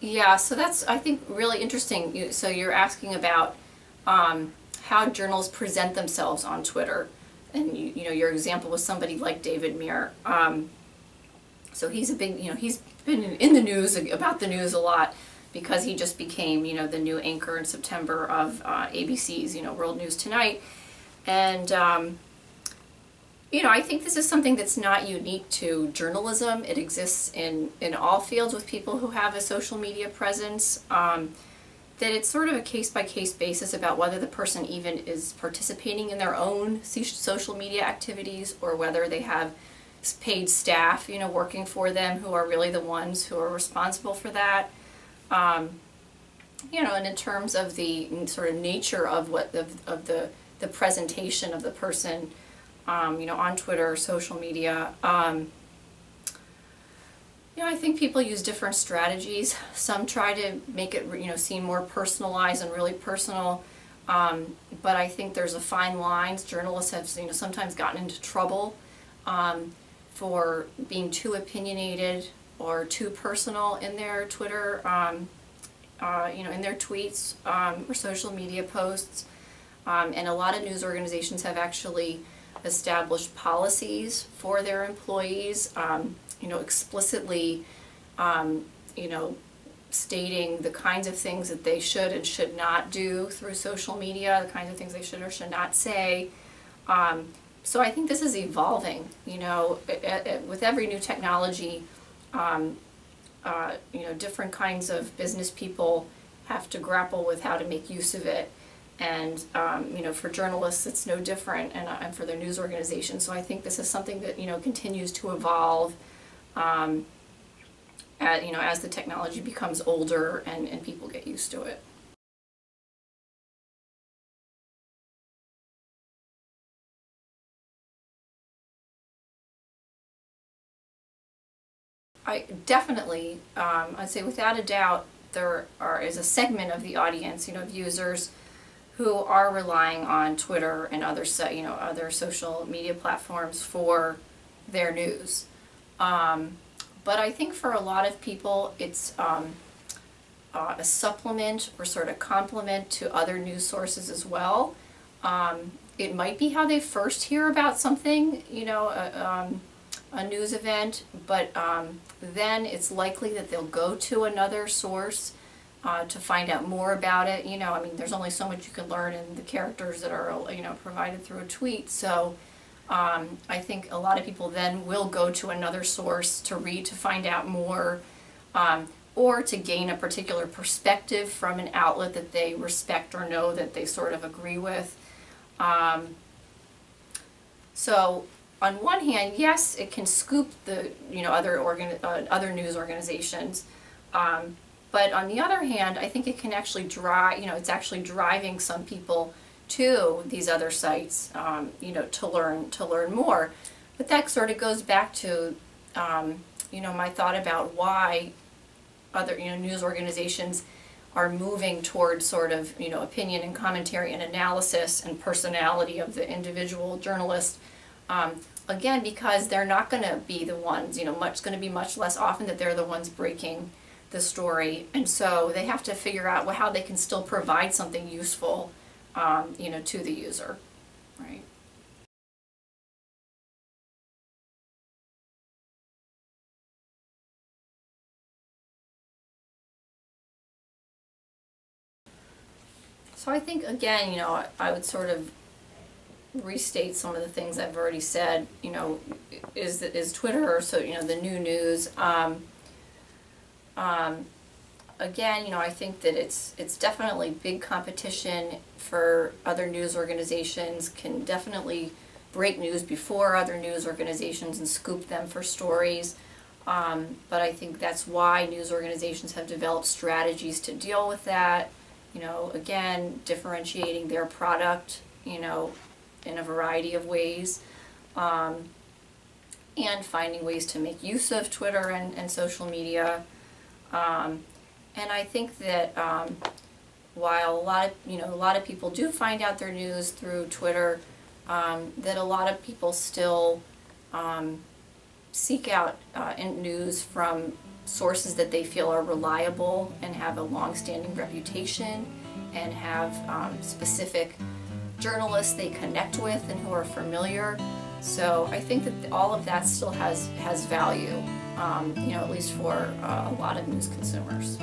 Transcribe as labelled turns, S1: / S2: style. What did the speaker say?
S1: Yeah, so that's, I think, really interesting. So you're asking about how journalists present themselves on Twitter. And you know, your example was somebody like David Muir. So he's a big, he's been in the news, about the news a lot, because he just became, the new anchor in September of ABC's, World News Tonight. And, I think this is something that's not unique to journalism. It exists in all fields with people who have a social media presence. That it's sort of a case-by-case basis about whether the person even is participating in their own social media activities, or whether they have paid staff, working for them, who are really the ones who are responsible for that. And in terms of the sort of nature of what the presentation of the person, on Twitter or social media, I think people use different strategies. Some try to make it, seem more personalized and really personal. But I think there's a fine line. Journalists have, sometimes gotten into trouble for being too opinionated or too personal in their Twitter, in their tweets or social media posts. And a lot of news organizations have actually established policies for their employees, explicitly, stating the kinds of things that they should and should not do through social media, the kinds of things they should or should not say. So I think this is evolving, with every new technology, different kinds of business people have to grapple with how to make use of it. And, for journalists, it's no different, and for their news organizations. So I think this is something that, continues to evolve, as the technology becomes older and people get used to it. I'd say without a doubt, is a segment of the audience, of users who are relying on Twitter and other social media platforms for their news. But I think for a lot of people, it's a supplement or sort of complement to other news sources as well. It might be how they first hear about something, a news event, but then it's likely that they'll go to another source to find out more about it. There's only so much you can learn in the characters that are, provided through a tweet. So I think a lot of people then will go to another source to read, to find out more, or to gain a particular perspective from an outlet that they respect or know that they sort of agree with. So on one hand, yes, it can scoop the other news organizations, but on the other hand, I think it can actually it's actually driving some people to these other sites, to learn more. But that sort of goes back to my thought about why other news organizations are moving towards sort of opinion and commentary and analysis and personality of the individual journalist. Again, because they're not going to be the ones, it's going to be much less often that they're the ones breaking the story, and so they have to figure out how they can still provide something useful, to the user, right? So I think, again, I would sort of restate some of the things I've already said. Is Twitter, or the new news. Again, I think that it's definitely big competition for other news organizations, can definitely break news before other news organizations and scoop them for stories. But I think that's why news organizations have developed strategies to deal with that. Again, differentiating their product, in a variety of ways, and finding ways to make use of Twitter and social media. And I think that while a lot of people do find out their news through Twitter, that a lot of people still seek out news from sources that they feel are reliable and have a long-standing reputation and have specific journalists they connect with and who are familiar. So I think that all of that still has value, at least for a lot of news consumers.